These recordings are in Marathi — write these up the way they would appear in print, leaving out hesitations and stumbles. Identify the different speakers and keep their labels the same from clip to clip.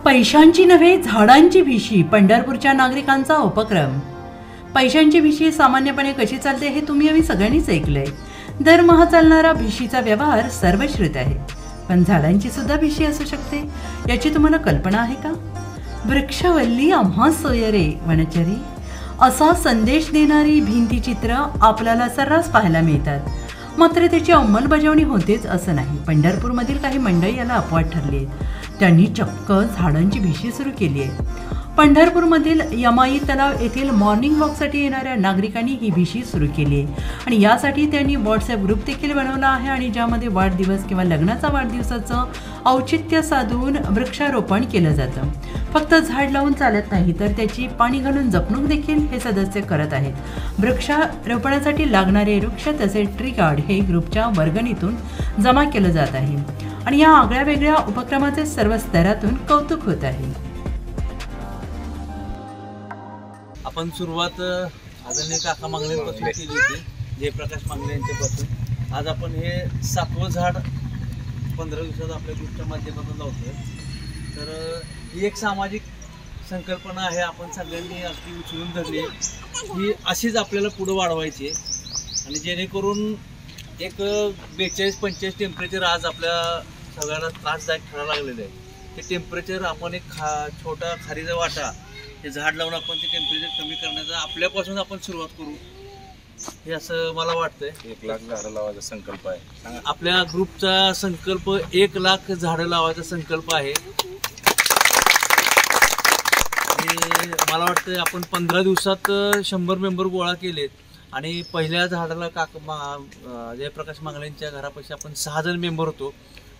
Speaker 1: पैशांची नव्हे झाडांची भिशी पंढरपूरच्या नागरिकांचा उपक्रम। पैशांची भिशी सामान्यपणे कशी चालते हे तुम्ही आम्ही सगळ्यांनीच ऐकलंय। दरमहा चालणारा भिशीचा व्यवहार सर्वश्रुत आहे, पण झाडांची सुद्धा भिशी असू शकते याची तुम्हाला कल्पना आहे का? वृक्षवल्ली आम्हा सोयरे वनचरी असा संदेश देणारी भिंतीचित्र आपल्याला सर्रास पाहायला मिळतात, मात्र त्याची अंमलबजावणी होतेच असं नाही। पंढरपूरमधील काही मंडळी याला अपवाद ठरली आहेत, त्यांनी चक्क झाडांची भिशी सुरू केली आहे। पंढरपूरमधील यमाई तलाव येथील मॉर्निंग वॉकसाठी येणाऱ्या नागरिकांनी ही भिशी सुरू केली आहे आणि यासाठी त्यांनी व्हॉट्सॲप ग्रुप देखील बनवला आहे आणि ज्यामध्ये वाढदिवस किंवा लग्नाचा वाढदिवसाचं औचित्य साधून वृक्षारोपण केलं जातं। फक्त झाड लावून चालत नाही तर त्याची पाणी घालून जपणूक देखील हे सदस्य करत आहेत। वृक्षारोपणासाठी लागणारे वृक्ष तसेच ट्री गार्ड हे ग्रुपच्या वर्गणीतून जमा केलं जात आहे आणि या आगळ्या वेगळ्या उपक्रमाचे सर्व स्तरातून कौतुक होत आहे।
Speaker 2: आपण सुरुवात आदरणीय काका मांगलेंपासून केली होती, जयप्रकाश मांगले यांच्यापासून। आज आपण हे 7वं झाड 15 दिवसात आपल्या ग्रुपच्या माध्यमातून लावतोय। तर ही एक सामाजिक संकल्पना आहे, आपण सगळ्यांनी अगदी उचलून धरली ही अशीच आपल्याला पुढे वाढवायची आणि जेणेकरून एक 42-45 टेम्परेचर आज आपल्या सगळ्यांना त्रासदायक ठरायला लागलेलं आहे। ते टेम्परेचर आपण एक छोटा खारीचा वाटा हे झाड लावून आपण ते टेम्परेचर कमी करण्याचा आपल्यापासून आपण सुरुवात करू, हे असं मला वाटतंय।
Speaker 3: 1 लाख झाडं लावायचा संकल्प आहे
Speaker 2: आपल्या ग्रुपचा संकल्प, 1 लाख झाडं लावायचा संकल्प आहे आणि मला वाटतं आपण 15 दिवसात 100 मेंबर गोळा केलेत आणि पहिल्या झाडाला जयप्रकाश मांगलेंच्या घरापाशी आपण 6 जण मेंबर होतो।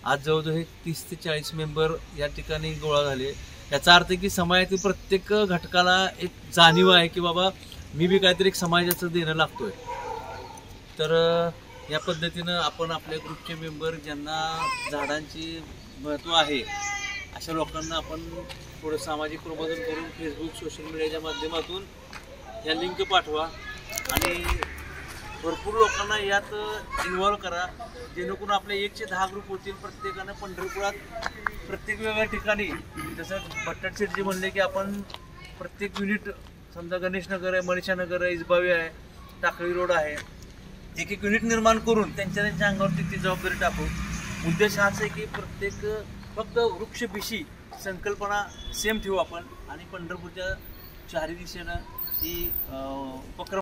Speaker 2: आज जवळजवळ 30 ते 40 मेंबर या ठिकाणी गोळा झाले। याचा अर्थ की समाजातील प्रत्येक घटकाला एक जाणीव आहे की बाबा मी बी काहीतरी एक समाजाचं देणं लागतोय। तर या पद्धतीनं आपण आपल्या ग्रुपचे मेंबर ज्यांना झाडांची महत्त्व आहे अशा लोकांना आपण थोडं सामाजिक प्रबोधन करून फेसबुक सोशल मीडियाच्या माध्यमातून या लिंक पाठवा आणि भरपूर लोकांना यात इन्व्हॉल्व करा, जेणेकरून आपले 1 ते 10 ग्रुप होतील। प्रत्येकानं पंढरपुरात प्रत्येक वेगळ्या ठिकाणी, जसं भट्टाट शेटजी म्हणले की आपण प्रत्येक युनिट, समजा गणेशनगर आहे, मनीषानगर आहे, इजबावी आहे, टाकळी रोड आहे, एक युनिट निर्माण करून त्यांच्या अंगावरती ती जबाबदारी टाकू। उद्देश हाच आहे की प्रत्येक फक्त वृक्षभिशी संकल्पना सेम ठेवू आपण आणि पंढरपूरच्या चारी दिशेनं ही उपक्रम